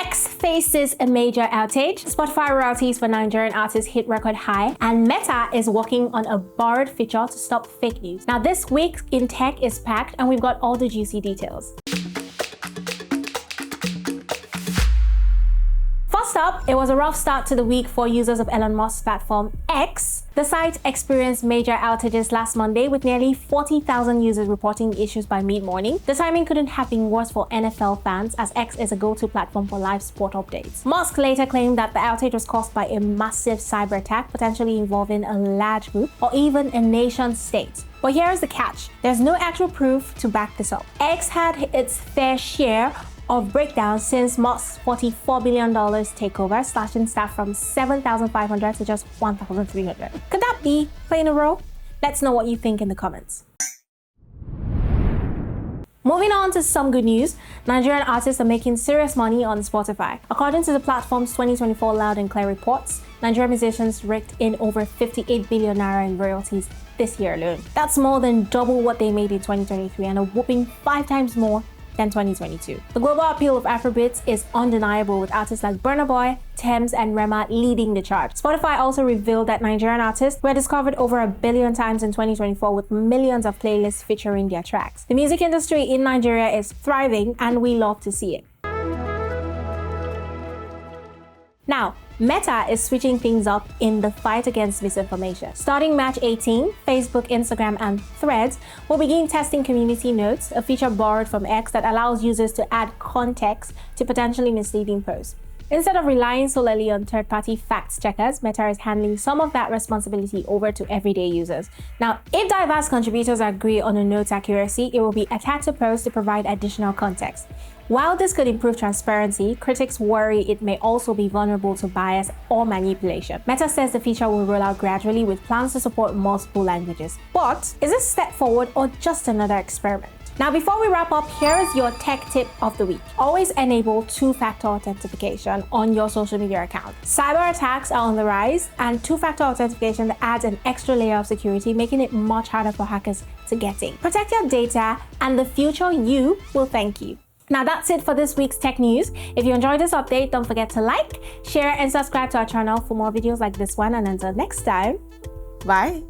X faces a major outage, Spotify royalties for Nigerian artists hit record high, and Meta is working on a borrowed feature to stop fake news. Now this week in tech is packed and we've got all the juicy details. First up, it was a rough start to the week for users of Elon Musk's platform X. The site experienced major outages last Monday with nearly 40,000 users reporting issues by mid-morning. The timing couldn't have been worse for NFL fans as X is a go-to platform for live sport updates. Musk later claimed that the outage was caused by a massive cyber attack, potentially involving a large group or even a nation state. But here's the catch. There's no actual proof to back this up. X had its fair share of breakdowns since Musk's $44 billion takeover, slashing staff from 7,500 to just 1,300. Could that be playing a role? Let's know what you think in the comments. Moving on to some good news, Nigerian artists are making serious money on Spotify. According to the platform's 2024 Loud and Clear reports, Nigerian musicians raked in over 58 billion naira in royalties this year alone. That's more than double what they made in 2023 and a whopping 5 times more than 2022. The global appeal of Afrobeats is undeniable, with artists like Burna Boy, Tems, and Rema leading the charts. Spotify also revealed that Nigerian artists were discovered over 1 billion times in 2024, with millions of playlists featuring their tracks. The music industry in Nigeria is thriving, and we love to see it. Now, Meta is switching things up in the fight against misinformation. Starting March 18, Facebook, Instagram, and Threads will begin testing community notes, a feature borrowed from X that allows users to add context to potentially misleading posts. Instead of relying solely on third-party fact checkers, Meta is handing some of that responsibility over to everyday users. Now, if diverse contributors agree on a note's accuracy, it will be attached to posts to provide additional context. While this could improve transparency, critics worry it may also be vulnerable to bias or manipulation. Meta says the feature will roll out gradually with plans to support multiple languages. But is this a step forward or just another experiment? Now, before we wrap up, here is your tech tip of the week. Always enable two-factor authentication on your social media account. Cyber attacks are on the rise, and two-factor authentication adds an extra layer of security, making it much harder for hackers to get in. Protect your data, and the future you will thank you. Now that's it for this week's tech news. If you enjoyed this update, don't forget to like, share, and subscribe to our channel for more videos like this one. And until next time, bye.